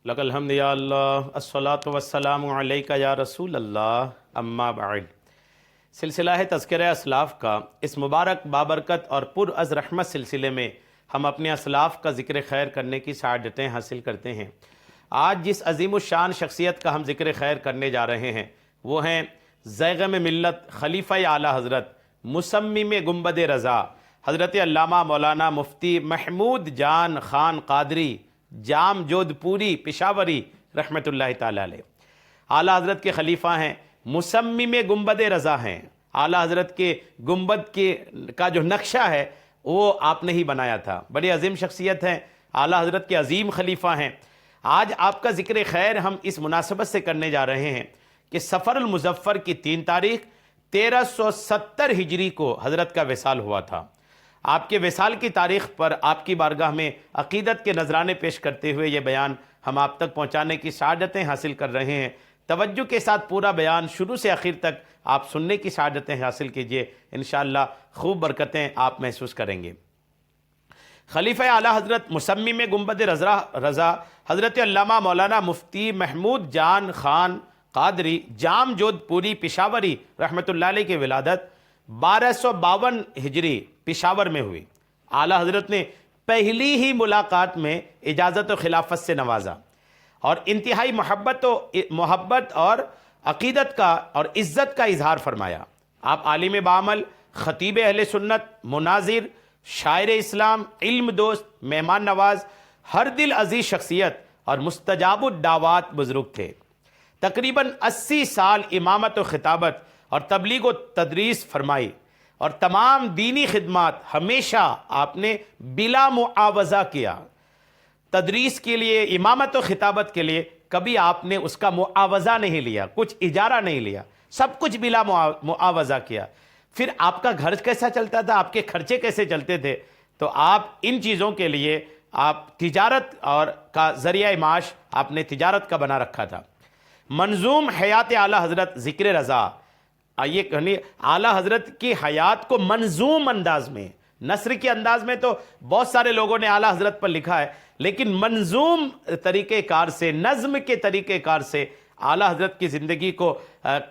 لک الحمد یا اللہ الصلاۃ والسلام علیک یا رسول اللہ اما بعد۔ سلسلہ ہے تذکرہ اسلاف کا اس مبارک بابرکت اور پر از رحمت سلسلے میں ہم اپنے اسلاف کا ذکر خیر کرنے کی سعادتیں حاصل کرتے ہیں۔ آج جس عظیم الشان شخصیت کا ہم ذکر خیر کرنے جا رہے ہیں وہ ہیں زیغم ملت خلیفہ اعلیٰ حضرت مصمم گنبد رضا حضرت علامہ مولانا مفتی محمود جان خان قادری جام جودھ پوری پشاوری رحمۃ اللہ تعالیٰ علیہ۔ اعلیٰ حضرت کے خلیفہ ہیں، مصمم گنبد رضا ہیں۔ اعلیٰ حضرت کے گنبد کا جو نقشہ ہے وہ آپ نے ہی بنایا تھا۔ بڑی عظیم شخصیت ہیں، اعلیٰ حضرت کے عظیم خلیفہ ہیں۔ آج آپ کا ذکر خیر ہم اس مناسبت سے کرنے جا رہے ہیں کہ سفر المظفر کی 3 تاریخ 1370 ہجری کو حضرت کا وصال ہوا تھا۔ آپ کے وصال کی تاریخ پر آپ کی بارگاہ میں عقیدت کے نذرانے پیش کرتے ہوئے یہ بیان ہم آپ تک پہنچانے کی سعادتیں حاصل کر رہے ہیں۔ توجہ کے ساتھ پورا بیان شروع سے آخر تک آپ سننے کی سعادتیں حاصل کیجئے، انشاءاللہ خوب برکتیں آپ محسوس کریں گے۔ خلیفہ اعلیٰ حضرت مصمم گنبد رضا حضرت علامہ مولانا مفتی محمود جان خان قادری جام جودھ پوری پشاوری رحمۃ اللہ علیہ کی ولادت 1252 ہجری پشاور میں ہوئی۔ اعلیٰ حضرت نے پہلی ہی ملاقات میں اجازت و خلافت سے نوازا اور انتہائی محبت اور عقیدت کا اور عزت کا اظہار فرمایا۔ آپ عالم بعمل، خطیب اہل سنت، مناظر، شاعر اسلام، علم دوست، مہمان نواز، ہر دل عزیز شخصیت اور مستجاب الدعوات بزرگ تھے۔ تقریباً 80 سال امامت و خطابت اور تبلیغ و تدریس فرمائی اور تمام دینی خدمات ہمیشہ آپ نے بلا معاوضہ کیا۔ تدریس کے لیے، امامت و خطابت کے لیے کبھی آپ نے اس کا معاوضہ نہیں لیا، کچھ اجارہ نہیں لیا، سب کچھ بلا معاوضہ کیا۔ پھر آپ کا گھر کیسا چلتا تھا، آپ کے خرچے کیسے چلتے تھے؟ تو آپ ان چیزوں کے لیے آپ تجارت اور کا ذریعہ معاش آپ نے تجارت کا بنا رکھا تھا۔ منظوم حیات اعلیٰ حضرت ذکر رضا، یہ کہنی اعلیٰ حضرت کی حیات کو منظوم انداز میں، نثر کے انداز میں تو بہت سارے لوگوں نے اعلیٰ حضرت پر لکھا ہے، لیکن منظوم طریقہ کار سے، نظم کے طریقہ کار سے اعلیٰ حضرت کی زندگی کو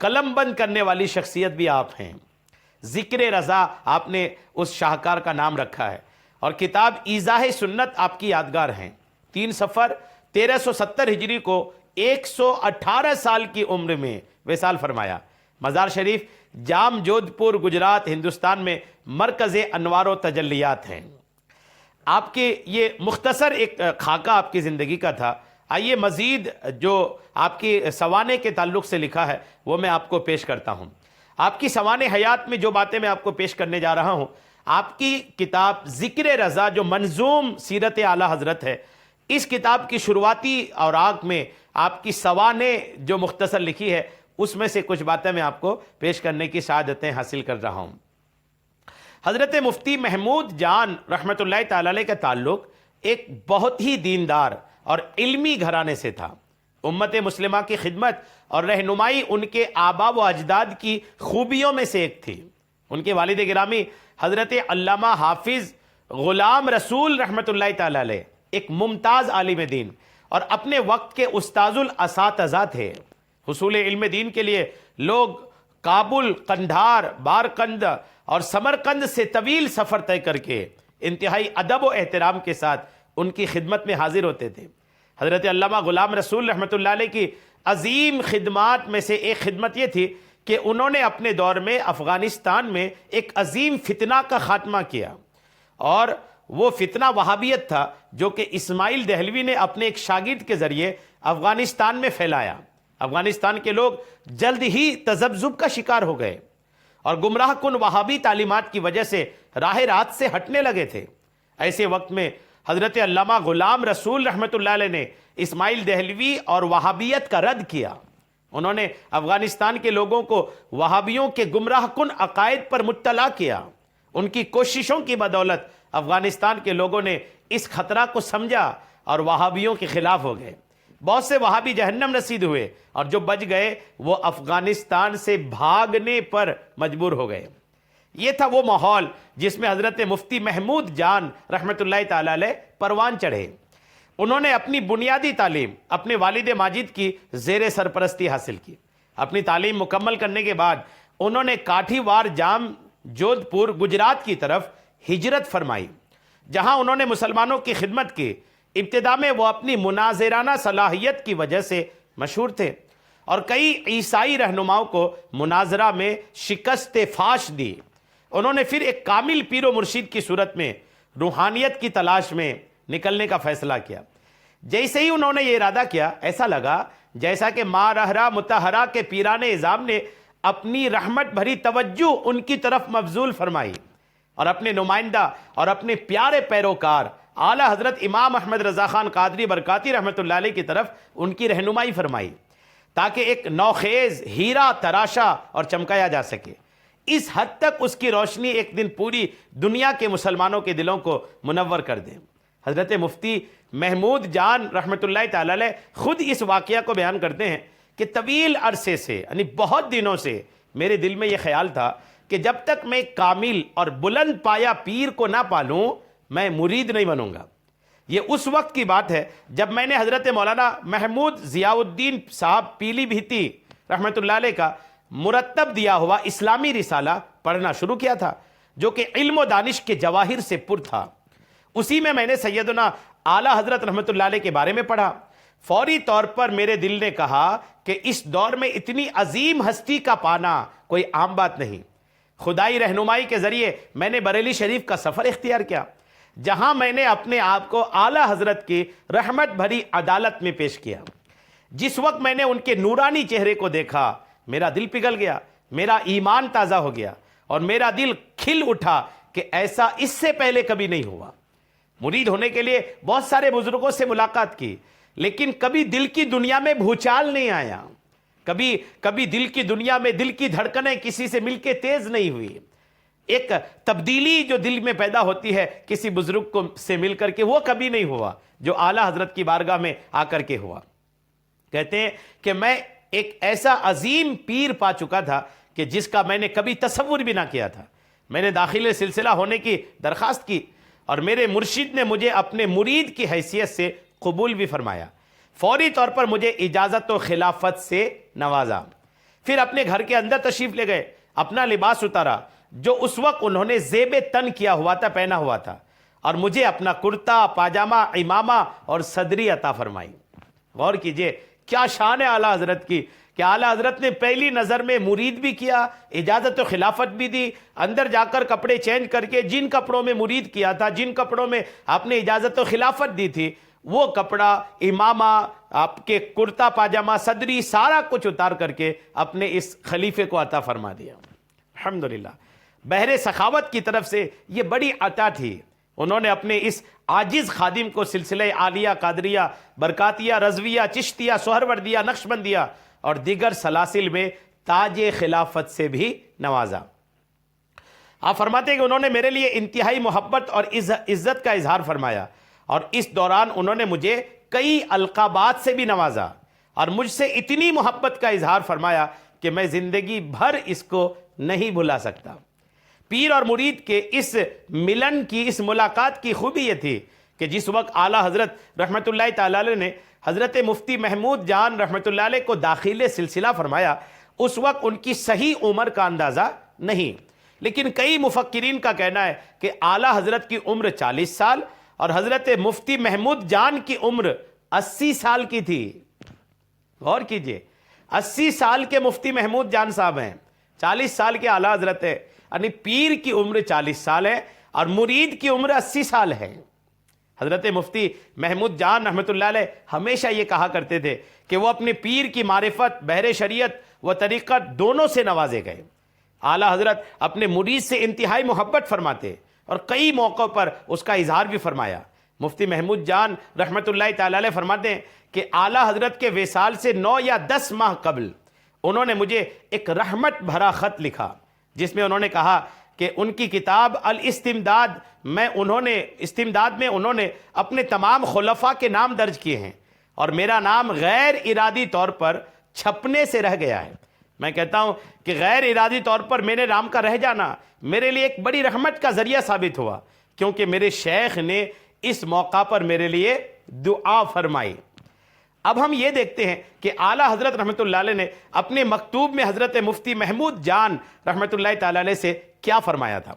قلم بند کرنے والی شخصیت بھی آپ ہیں۔ ذکر رضا آپ نے اس شاہکار کا نام رکھا ہے اور کتاب ایضاح سنت آپ کی یادگار ہیں۔ 3 صفر 1370 ہجری کو 118 سال کی عمر میں وصال فرمایا۔ مزار شریف جام جودھ پور گجرات ہندوستان میں مرکز انوار و تجلیات ہیں۔ آپ کے یہ مختصر ایک خاکہ آپ کی زندگی کا تھا۔ آئیے مزید جو آپ کی سوانح کے تعلق سے لکھا ہے وہ میں آپ کو پیش کرتا ہوں۔ آپ کی سوانح حیات میں جو باتیں میں آپ کو پیش کرنے جا رہا ہوں، آپ کی کتاب ذکر رضا جو منظوم سیرت اعلیٰ حضرت ہے، اس کتاب کی شروعاتی اوراق میں آپ کی سوانح جو مختصر لکھی ہے اس میں سے کچھ باتیں میں آپ کو پیش کرنے کی سعادتیں حاصل کر رہا ہوں۔ حضرت مفتی محمود جان رحمۃ اللہ تعالی علیہ کا تعلق ایک بہت ہی دیندار اور علمی گھرانے سے تھا۔ امت مسلمہ کی خدمت اور رہنمائی ان کے آبا و اجداد کی خوبیوں میں سے ایک تھی۔ ان کے والد گرامی حضرت علامہ حافظ غلام رسول رحمۃ اللہ تعالی علیہ ایک ممتاز عالم دین اور اپنے وقت کے استاذ الاساتذہ تھے۔ حصول علم دین کے لیے لوگ کابل، قندھار، بارقند اور سمرقند سے طویل سفر طے کر کے انتہائی ادب و احترام کے ساتھ ان کی خدمت میں حاضر ہوتے تھے۔ حضرت علامہ غلام رسول رحمۃ اللہ علیہ کی عظیم خدمات میں سے ایک خدمت یہ تھی کہ انہوں نے اپنے دور میں افغانستان میں ایک عظیم فتنہ کا خاتمہ کیا، اور وہ فتنہ وہابیت تھا جو کہ اسماعیل دہلوی نے اپنے ایک شاگرد کے ذریعے افغانستان میں پھیلایا۔ افغانستان کے لوگ جلد ہی تذبذب کا شکار ہو گئے اور گمراہ کن وہابی تعلیمات کی وجہ سے راہ راست سے ہٹنے لگے تھے۔ ایسے وقت میں حضرت علامہ غلام رسول رحمۃ اللہ علیہ نے اسماعیل دہلوی اور وہابیت کا رد کیا۔ انہوں نے افغانستان کے لوگوں کو وہابیوں کے گمراہ کن عقائد پر مطلع کیا۔ ان کی کوششوں کی بدولت افغانستان کے لوگوں نے اس خطرہ کو سمجھا اور وہابیوں کے خلاف ہو گئے۔ بہت سے وہابی جہنم رسید ہوئے اور جو بچ گئے وہ افغانستان سے بھاگنے پر مجبور ہو گئے۔ یہ تھا وہ ماحول جس میں حضرت مفتی محمود جان رحمۃ اللہ تعالی علیہ پروان چڑھے۔ انہوں نے اپنی بنیادی تعلیم اپنے والد ماجد کی زیر سرپرستی حاصل کی۔ اپنی تعلیم مکمل کرنے کے بعد انہوں نے کاٹھی وار جام جودھ پور گجرات کی طرف ہجرت فرمائی، جہاں انہوں نے مسلمانوں کی خدمت کی۔ ابتدا میں وہ اپنی مناظرانہ صلاحیت کی وجہ سے مشہور تھے اور کئی عیسائی رہنماؤں کو مناظرہ میں شکست فاش دی۔ انہوں نے پھر ایک کامل پیر و مرشد کی صورت میں روحانیت کی تلاش میں نکلنے کا فیصلہ کیا۔ جیسے ہی انہوں نے یہ ارادہ کیا، ایسا لگا جیسا کہ ماں رہرا متحرہ کے پیران اعظام نے اپنی رحمت بھری توجہ ان کی طرف مبذول فرمائی اور اپنے نمائندہ اور اپنے پیارے پیروکار اعلیٰ حضرت امام احمد رضا خان قادری برکاتی رحمۃ اللہ علیہ کی طرف ان کی رہنمائی فرمائی، تاکہ ایک نوخیز ہیرا تراشا اور چمکایا جا سکے۔ اس حد تک اس کی روشنی ایک دن پوری دنیا کے مسلمانوں کے دلوں کو منور کر دے۔ حضرت مفتی محمود جان رحمۃ اللہ تعالی علیہ خود اس واقعہ کو بیان کرتے ہیں کہ طویل عرصے سے، یعنی بہت دنوں سے میرے دل میں یہ خیال تھا کہ جب تک میں کامل اور بلند پایا پیر کو نہ پالوں میں مرید نہیں بنوں گا۔ یہ اس وقت کی بات ہے جب میں نے حضرت مولانا محمود ضیاء الدین صاحب پیلی بھیتی رحمۃ اللہ علیہ کا مرتب دیا ہوا اسلامی رسالہ پڑھنا شروع کیا تھا، جو کہ علم و دانش کے جواہر سے پر تھا۔ اسی میں نے سیدنا اعلیٰ حضرت رحمۃ اللہ علیہ کے بارے میں پڑھا۔ فوری طور پر میرے دل نے کہا کہ اس دور میں اتنی عظیم ہستی کا پانا کوئی عام بات نہیں۔ خدائی رہنمائی کے ذریعے میں نے بریلی شریف کا سفر اختیار کیا، جہاں میں نے اپنے آپ کو اعلیٰ حضرت کی رحمت بھری عدالت میں پیش کیا۔ جس وقت میں نے ان کے نورانی چہرے کو دیکھا، میرا دل پگھل گیا، میرا ایمان تازہ ہو گیا اور میرا دل کھل اٹھا کہ ایسا اس سے پہلے کبھی نہیں ہوا۔ مرید ہونے کے لیے بہت سارے بزرگوں سے ملاقات کی، لیکن کبھی دل کی دنیا میں بھوچال نہیں آیا، کبھی دل کی دنیا میں دل کی دھڑکنیں کسی سے مل کے تیز نہیں ہوئی۔ ایک تبدیلی جو دل میں پیدا ہوتی ہے کسی بزرگ سے مل کر کے، وہ کبھی نہیں ہوا جو اعلیٰ حضرت کی بارگاہ میں آ کر کے ہوا۔ کہتے ہیں کہ میں ایک ایسا عظیم پیر پا چکا تھا کہ جس کا میں نے کبھی تصور بھی نہ کیا تھا۔ میں نے داخل سلسلہ ہونے کی درخواست کی اور میرے مرشد نے مجھے اپنے مرید کی حیثیت سے قبول بھی فرمایا۔ فوری طور پر مجھے اجازت و خلافت سے نوازا۔ پھر اپنے گھر کے اندر تشریف لے گئے، اپنا لباس اتارا جو اس وقت انہوں نے زیب تن کیا ہوا تھا، پہنا ہوا تھا، اور مجھے اپنا کرتا پاجامہ امامہ اور صدری عطا فرمائی۔ غور کیجئے کیا شان ہے اعلیٰ حضرت کی کہ اعلیٰ حضرت نے پہلی نظر میں مرید بھی کیا، اجازت و خلافت بھی دی، اندر جا کر کپڑے چینج کر کے جن کپڑوں میں مرید کیا تھا، جن کپڑوں میں آپ نے اجازت و خلافت دی تھی، وہ کپڑا امامہ، آپ کے کرتا پاجامہ، صدری، سارا کچھ اتار کر کے اپنے اس خلیفے کو عطا فرما دیا۔ الحمدللہ بحر سخاوت کی طرف سے یہ بڑی عطا تھی۔ انہوں نے اپنے اس عاجز خادم کو سلسلہ عالیہ، قادریہ، برکاتیہ، رضویہ، چشتیہ، سہروردیہ، نقشبندیہ اور دیگر سلاسل میں تاج خلافت سے بھی نوازا۔ آپ فرماتے ہیں کہ انہوں نے میرے لیے انتہائی محبت اور عزت کا اظہار فرمایا، اور اس دوران انہوں نے مجھے کئی القابات سے بھی نوازا اور مجھ سے اتنی محبت کا اظہار فرمایا کہ میں زندگی بھر اس کو نہیں بھلا سکتا۔ پیر اور مرید کے اس ملن کی، اس ملاقات کی خوبی یہ تھی کہ جس وقت اعلیٰ حضرت رحمۃ اللہ تعالی علیہ نے حضرت مفتی محمود جان رحمۃ اللہ علیہ کو داخل سلسلہ فرمایا، اس وقت ان کی صحیح عمر کا اندازہ نہیں، لیکن کئی مفکرین کا کہنا ہے کہ اعلیٰ حضرت کی عمر 40 سال اور حضرت مفتی محمود جان کی عمر 80 سال کی تھی۔ غور کیجئے، 80 سال کے مفتی محمود جان صاحب ہیں، 40 سال کے اعلیٰ حضرت ہے، یعنی پیر کی عمر 40 سال ہے اور مرید کی عمر 80 سال ہے۔ حضرت مفتی محمود جان رحمۃ اللہ علیہ ہمیشہ یہ کہا کرتے تھے کہ وہ اپنے پیر کی معرفت، بحر شریعت و طریقت دونوں سے نوازے گئے۔ اعلیٰ حضرت اپنے مرید سے انتہائی محبت فرماتے اور کئی موقعوں پر اس کا اظہار بھی فرمایا۔ مفتی محمود جان رحمۃ اللہ تعالی علیہ فرماتے ہیں کہ اعلیٰ حضرت کے وصال سے 9 یا 10 ماہ قبل انہوں نے مجھے ایک رحمت بھرا خط لکھا، جس میں انہوں نے کہا کہ ان کی کتاب الاستمداد میں انہوں نے اپنے تمام خلفاء کے نام درج کیے ہیں اور میرا نام غیر ارادی طور پر چھپنے سے رہ گیا ہے۔ میں کہتا ہوں کہ غیر ارادی طور پر میرے نام کا رہ جانا میرے لیے ایک بڑی رحمت کا ذریعہ ثابت ہوا، کیونکہ میرے شیخ نے اس موقع پر میرے لیے دعا فرمائی۔ اب ہم یہ دیکھتے ہیں کہ اعلیٰ حضرت رحمۃ اللہ علیہ نے اپنے مکتوب میں حضرت مفتی محمود جان رحمۃ اللہ تعالی علیہ سے کیا فرمایا تھا۔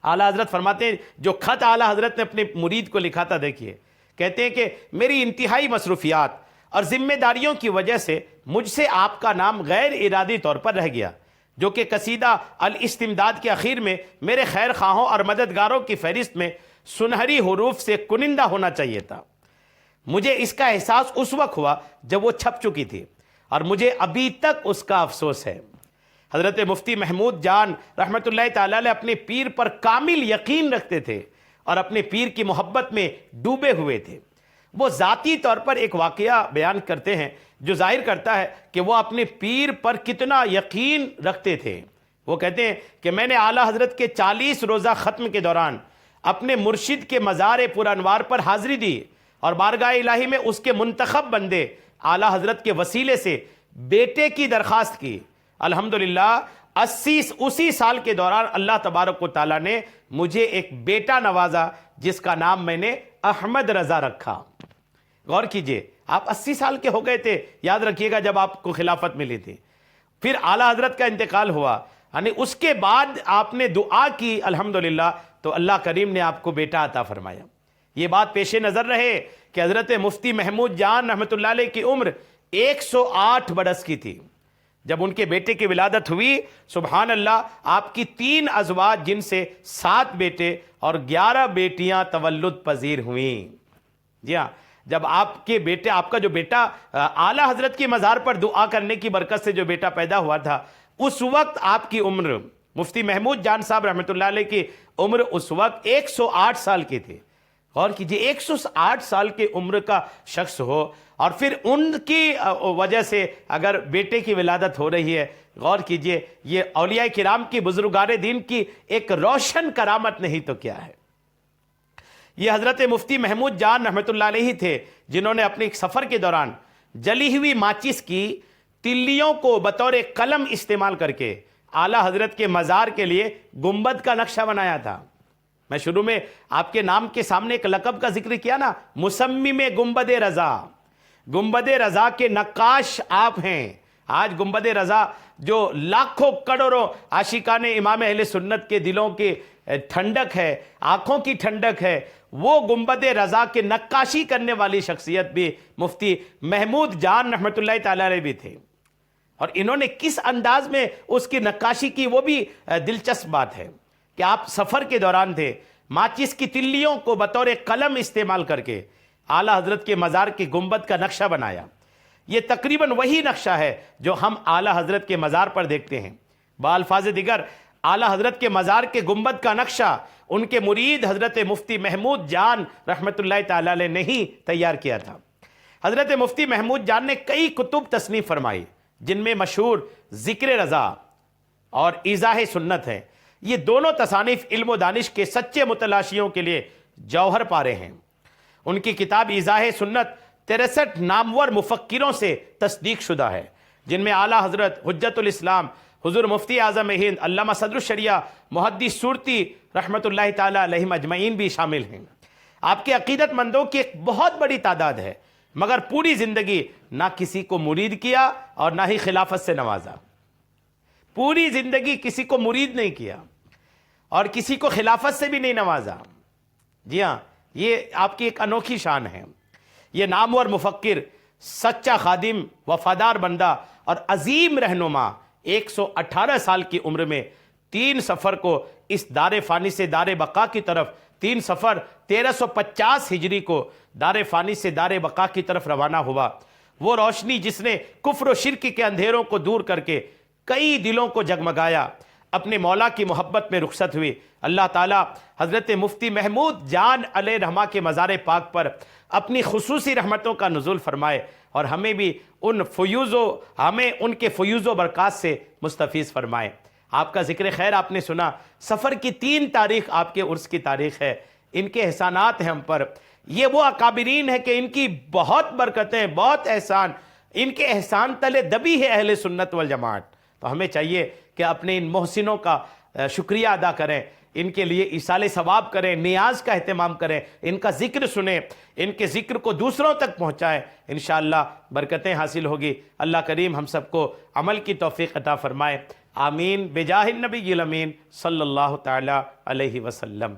اعلیٰ حضرت فرماتے ہیں، جو خط اعلیٰ حضرت نے اپنے مرید کو لکھا تھا، دیکھیے، کہتے ہیں کہ میری انتہائی مصروفیات اور ذمہ داریوں کی وجہ سے مجھ سے آپ کا نام غیر ارادی طور پر رہ گیا، جو کہ قصیدہ الاستمداد کے اخیر میں میرے خیر خواہوں اور مددگاروں کی فہرست میں سنہری حروف سے کنندہ ہونا چاہیے تھا۔ مجھے اس کا احساس اس وقت ہوا جب وہ چھپ چکی تھی، اور مجھے ابھی تک اس کا افسوس ہے۔ حضرت مفتی محمود جان رحمۃ اللہ تعالی علیہ اپنے پیر پر کامل یقین رکھتے تھے اور اپنے پیر کی محبت میں ڈوبے ہوئے تھے۔ وہ ذاتی طور پر ایک واقعہ بیان کرتے ہیں جو ظاہر کرتا ہے کہ وہ اپنے پیر پر کتنا یقین رکھتے تھے۔ وہ کہتے ہیں کہ میں نے اعلیٰ حضرت کے 40 روزہ ختم کے دوران اپنے مرشد کے مزار پرانوار پر حاضری دی اور بارگاہ الہی میں اس کے منتخب بندے اعلیٰ حضرت کے وسیلے سے بیٹے کی درخواست کی۔ الحمدللہ اسی سال کے دوران اللہ تبارک و تعالیٰ نے مجھے ایک بیٹا نوازا جس کا نام میں نے احمد رضا رکھا۔ غور کیجئے، آپ 80 سال کے ہو گئے تھے، یاد رکھیے گا، جب آپ کو خلافت ملی تھی۔ پھر اعلیٰ حضرت کا انتقال ہوا، یعنی اس کے بعد آپ نے دعا کی الحمدللہ، تو اللہ کریم نے آپ کو بیٹا عطا فرمایا۔ یہ بات پیش نظر رہے کہ حضرت مفتی محمود جان رحمۃ اللہ علیہ کی عمر 108 برس کی تھی جب ان کے بیٹے کی ولادت ہوئی۔ سبحان اللہ، آپ کی 3 ازواج جن سے 7 بیٹے اور 11 بیٹیاں تولد پذیر ہوئیں۔ جی ہاں، جب آپ کا جو بیٹا اعلیٰ حضرت کی مزار پر دعا کرنے کی برکت سے جو بیٹا پیدا ہوا تھا، اس وقت آپ کی عمر، مفتی محمود جان صاحب رحمۃ اللہ علیہ کی عمر اس وقت 108 سال کی تھی۔ غور کیجئے، 108 سال کی عمر کا شخص ہو اور پھر ان کی وجہ سے اگر بیٹے کی ولادت ہو رہی ہے، غور کیجئے، یہ اولیاء کرام کی، بزرگان دین کی ایک روشن کرامت نہیں تو کیا ہے۔ یہ حضرت مفتی محمود جان رحمۃ اللہ علیہ تھے جنہوں نے اپنے ایک سفر کے دوران جلی ہوئی ماچس کی تلیوں کو بطور قلم استعمال کر کے اعلیٰ حضرت کے مزار کے لیے گنبد کا نقشہ بنایا تھا۔ میں شروع میں آپ کے نام کے سامنے ایک لقب کا ذکر کیا نا، مصمم گنبد رضا۔ گنبد رضا کے نقاش آپ ہیں۔ آج گنبد رضا جو لاکھوں کروڑوں عاشقان امام اہل سنت کے دلوں کی ٹھنڈک ہے، آنکھوں کی ٹھنڈک ہے، وہ گنبد رضا کے نقاشی کرنے والی شخصیت بھی مفتی محمود جان رحمۃ اللہ تعالی علیہ بھی تھے۔ اور انہوں نے کس انداز میں اس کی نقاشی کی، وہ بھی دلچسپ بات ہے کہ آپ سفر کے دوران تھے، ماچس کی تلیوں کو بطور قلم استعمال کر کے اعلیٰ حضرت کے مزار کی گنبد کا نقشہ بنایا۔ یہ تقریباً وہی نقشہ ہے جو ہم اعلیٰ حضرت کے مزار پر دیکھتے ہیں۔ بالفاظ دیگر، اعلیٰ حضرت کے مزار کے گنبد کا نقشہ ان کے مرید حضرت مفتی محمود جان رحمۃ اللہ تعالی علیہ نے ہی تیار کیا تھا۔ حضرت مفتی محمود جان نے کئی کتب تصنیف فرمائی، جن میں مشہور ذکر رضا اور ایضاح سنت ہے۔ یہ دونوں تصانیف علم و دانش کے سچے متلاشیوں کے لیے جوہر پارے ہیں۔ ان کی کتاب ایضاح سنت 63 نامور مفکروں سے تصدیق شدہ ہے، جن میں اعلیٰ حضرت حجت الاسلام حضور مفتی اعظم ہند علامہ صدر الشریعہ محدث سورتی رحمۃ اللہ تعالی علیہ اجمعین بھی شامل ہیں۔ آپ کے عقیدت مندوں کی ایک بہت بڑی تعداد ہے، مگر پوری زندگی نہ کسی کو مرید کیا اور نہ ہی خلافت سے نوازا۔ پوری زندگی کسی کو مرید نہیں کیا اور کسی کو خلافت سے بھی نہیں نوازا۔ جی ہاں، یہ آپ کی ایک انوکھی شان ہے۔ یہ نامور مفکر، سچا خادم، وفادار بندہ اور عظیم رہنما 118 سال کی عمر میں 3 سفر کو اس دار فانی سے دار بقا کی طرف، 3 سفر 1350 ہجری کو دار فانی سے دار بقا کی طرف روانہ ہوا۔ وہ روشنی جس نے کفر و شرک کے اندھیروں کو دور کر کے کئی دلوں کو جگمگایا، اپنے مولا کی محبت میں رخصت ہوئی۔ اللہ تعالیٰ حضرت مفتی محمود جان علیہ رحمہ کے مزار پاک پر اپنی خصوصی رحمتوں کا نزول فرمائے اور ہمیں بھی ان کے فیوز و برکات سے مستفیض فرمائے۔ آپ کا ذکر خیر آپ نے سنا، سفر کی 3 تاریخ آپ کے عرس کی تاریخ ہے۔ ان کے احسانات ہیں ہم پر، یہ وہ اکابرین ہیں کہ ان کی بہت برکتیں، بہت احسان، ان کے احسان تلے دبی ہے اہل سنت والجماعت۔ تو ہمیں چاہیے کہ اپنے ان محسنوں کا شکریہ ادا کریں، ان کے لیے ایصال ثواب کریں، نیاز کا اہتمام کریں، ان کا ذکر سنیں، ان کے ذکر کو دوسروں تک پہنچائیں، انشاءاللہ برکتیں حاصل ہوگی۔ اللہ کریم ہم سب کو عمل کی توفیق عطا فرمائے، آمین بجاہ النبی الامین صلی اللہ تعالی علیہ وسلم۔